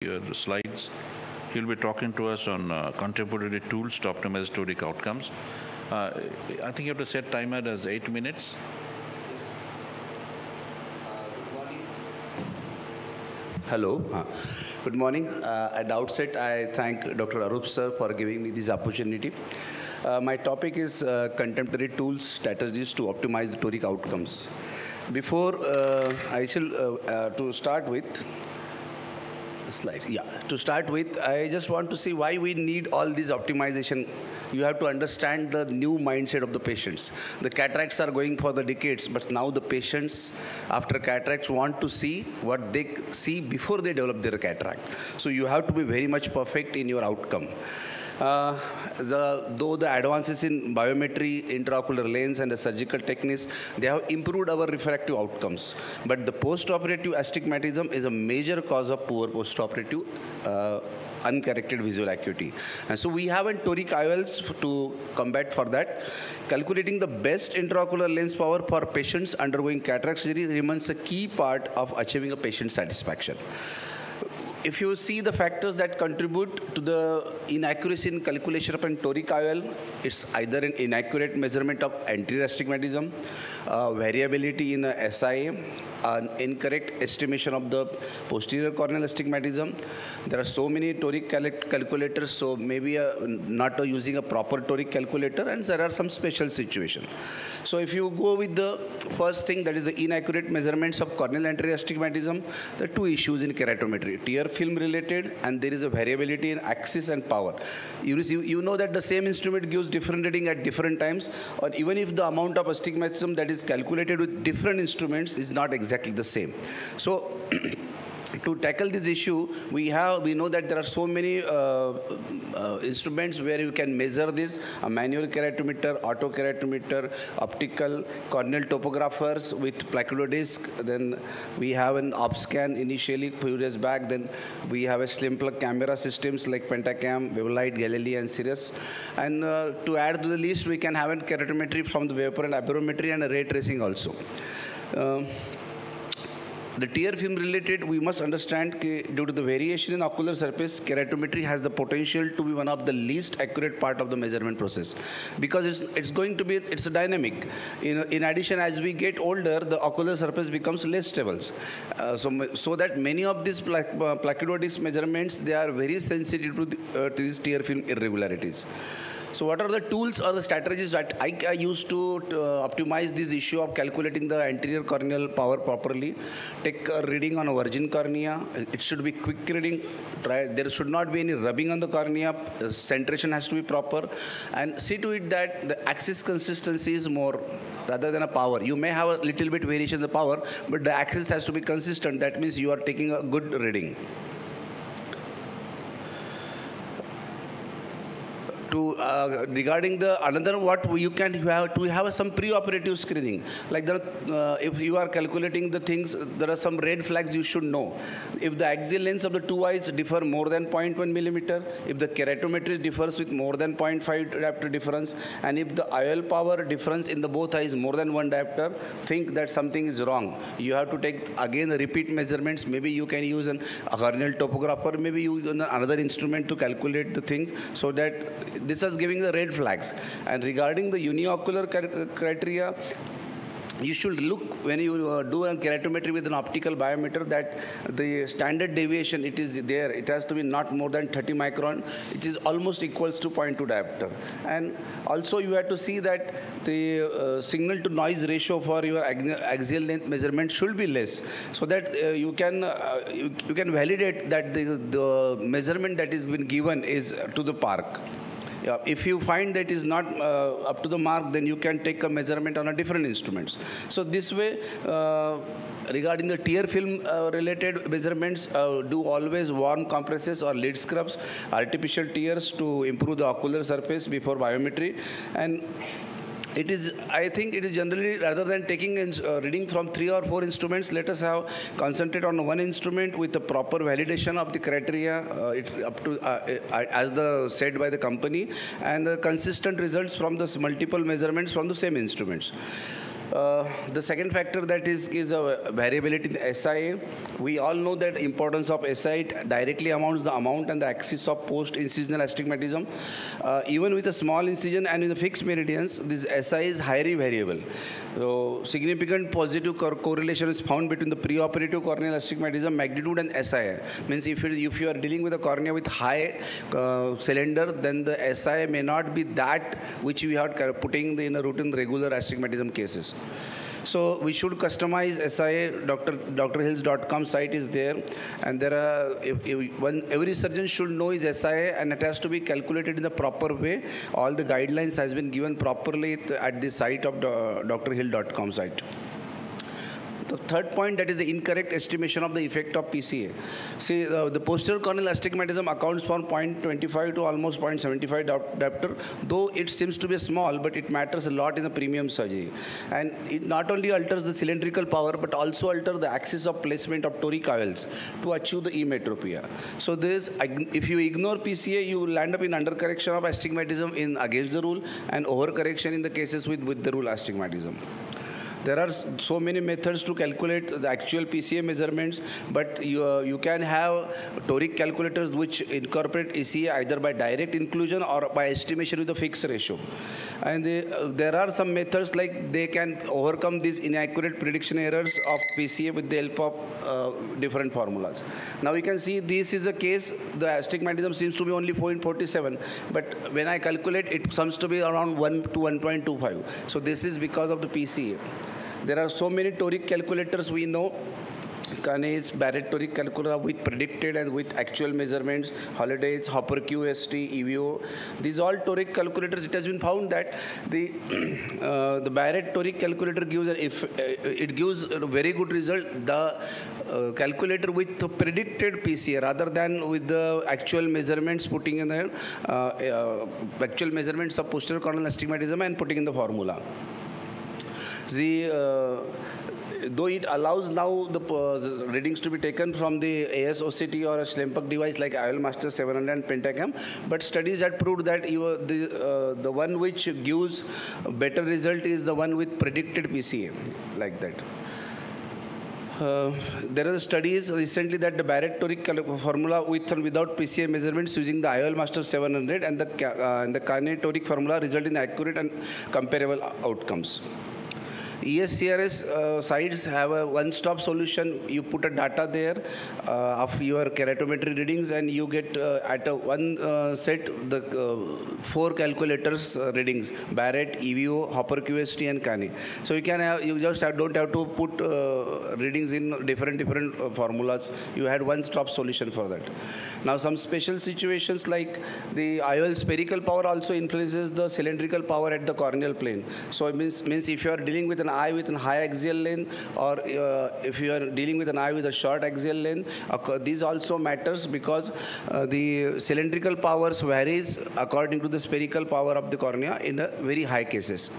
your slides. He'll be talking to us on contemporary tools to optimize Toric outcomes. I think you have to set timer as 8 minutes. Hello. Good morning. At the outset, I thank Dr. Arup sir for giving me this opportunity. My topic is contemporary tools, strategies to optimize the Toric outcomes. Before to start with, I just want to see why we need all this optimization. You have to understand the new mindset of the patients. The cataracts are going for the decades, but now the patients after cataracts want to see what they see before they develop their cataract. So you have to be very much perfect in your outcome. Though the advances in biometry, intraocular lens, and the surgical techniques, they have improved our refractive outcomes. But the post-operative astigmatism is a major cause of poor post-operative uncorrected visual acuity. And so we have a Toric IOLs to combat for that. Calculating the best intraocular lens power for patients undergoing cataract surgery remains a key part of achieving a patient satisfaction. If you see the factors that contribute to the inaccuracy in calculation of an Toric IOL, it's either an inaccurate measurement of anterior astigmatism, variability in SIA, an incorrect estimation of the posterior corneal astigmatism. There are so many Toric calculators, so maybe not using a proper Toric calculator, and there are some special situations. So if you go with the first thing, that is the inaccurate measurements of corneal anterior astigmatism, there are two issues in keratometry, tear film related, and there is a variability in axis and power. You know that the same instrument gives different reading at different times, or even if the amount of astigmatism that is calculated with different instruments is not exactly the same. So to tackle this issue, we know that there are so many instruments where you can measure this: a manual keratometer, auto keratometer, optical, corneal topographers with placidodisc. Then we have an OpScan initially few years back. Then we have a slim plug camera systems like Pentacam, Wavelight, Galilei, and Sirius. And to add to the list, we can have a keratometry from the vapor and aberrometry and a ray tracing also. The tear film related, we must understand due to the variation in ocular surface, keratometry has the potential to be one of the least accurate part of the measurement process, because it's a dynamic. In addition, as we get older, the ocular surface becomes less stable. So that many of these placidodisc measurements, they are very sensitive to these tear film irregularities. So what are the tools or the strategies that I use to optimize this issue of calculating the anterior corneal power properly? Take a reading on a virgin cornea. It should be quick reading. There should not be any rubbing on the cornea. Centration has to be proper. And see to it that the axis consistency is more rather than a power. You may have a little bit variation in the power, but the axis has to be consistent. That means you are taking a good reading. Regarding the another, what you have to have some pre-operative screening. Like if you are calculating the things, there are some red flags you should know. If the axial lengths of the two eyes differ more than 0.1 millimeter, if the keratometry differs with more than 0.5 diopter difference, and if the IOL power difference in the both eyes more than 1 diopter, think that something is wrong. You have to take again the repeat measurements. Maybe you can use a corneal topographer, maybe you use another instrument to calculate the things, so that this is giving the red flags. And regarding the uniocular criteria, you should look when you do a keratometry with an optical biometer that the standard deviation, it is there. It has to be not more than 30 micron. It is almost equals to 0.2 diopter. And also you have to see that the signal to noise ratio for your axial length measurement should be less, so that you can validate that the measurement that is been given is to the mark. If you find that is not up to the mark, then you can take a measurement on a different instruments. So this way, regarding the tear film related measurements, do always warm compresses or lid scrubs, artificial tears to improve the ocular surface before biometry. And I think it is generally, rather than taking reading from 3 or 4 instruments, let us have concentrate on one instrument with the proper validation of the criteria as said by the company, and the consistent results from the multiple measurements from the same instruments. The second factor that is a variability in SIA. We all know that importance of SIA. It directly amounts the amount and the axis of post-incisional astigmatism. Even with a small incision and in the fixed meridians, this SIA is highly variable. So significant positive correlation is found between the preoperative corneal astigmatism magnitude and SIA. Means if you are dealing with a cornea with high cylinder, then the SIA may not be that which we are putting in a routine regular astigmatism cases. So we should customize SIA. drhills.com site is there, and there are every surgeon should know his SIA, and it has to be calculated in the proper way. All the guidelines has been given properly at the site of drhill.com site. The third point, that is the incorrect estimation of the effect of PCA. See, the posterior corneal astigmatism accounts for 0.25 to almost 0.75 diopter, though it seems to be small, but it matters a lot in the premium surgery. And it not only alters the cylindrical power, but also alters the axis of placement of toric IOLs to achieve the emetropia. So if you ignore PCA, you will land up in undercorrection of astigmatism against the rule, and overcorrection in the cases with the rule astigmatism. There are so many methods to calculate the actual PCA measurements, but you can have toric calculators which incorporate ECA either by direct inclusion or by estimation with a fixed ratio. And there are some methods like they can overcome these inaccurate prediction errors of PCA with the help of different formulas. Now you can see this is a case, the astigmatism seems to be only 0.47, but when I calculate, it sums to be around 1 to 1.25. So this is because of the PCA. There are so many toric calculators we know. Kadhane, Barrett toric calculator with predicted and with actual measurements, Holidays, Hopper QST, EVO. These all toric calculators, it has been found that the Barrett toric calculator gives it gives a very good result. The calculator with the predicted PCA rather than with the actual measurements putting in the actual measurements of posterior corneal astigmatism and putting in the formula. Though it allows now the readings to be taken from the AIOC2024 or a Schlempeck device like IOL Master 700 and Pentacam, but studies had proved that the one which gives a better result is the one with predicted PCA, like that. There are studies recently that the Barrett toric formula with and without PCA measurements using the IOL Master 700 and the Kadhane toric formula result in accurate and comparable outcomes. ESCRS sites have a one-stop solution. You put a data there of your keratometry readings, and you get at one set the 4 calculators readings: Barrett, EVO, Hopper QST, and Kadhane. So you just don't have to put readings in different formulas. You had one-stop solution for that. Now some special situations like the IOL spherical power also influences the cylindrical power at the corneal plane. So it means if you are dealing with an eye with a high axial length, or if you are dealing with an eye with a short axial length, these also matters because the cylindrical powers varies according to the spherical power of the cornea in a very high cases.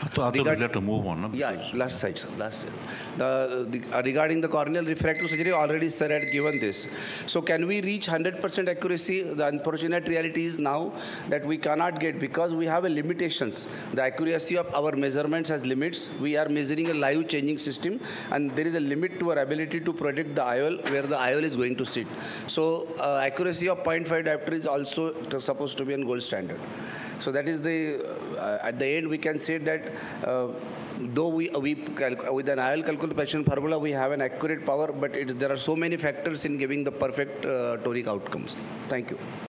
Atul, we'll have to move on. No? Yeah, last slide. Regarding the corneal refractive surgery, already sir had given this. So can we reach 100% accuracy? The unfortunate reality is now that we cannot get, because we have a limitations. The accuracy of our measurements has limits. We are measuring a live changing system, and there is a limit to our ability to predict the IOL, where the IOL is going to sit. So accuracy of 0.5 diopter is also supposed to be a gold standard. So that is at the end we can say that though with an IOL calculation formula we have an accurate power, but there are so many factors in giving the perfect toric outcomes. Thank you.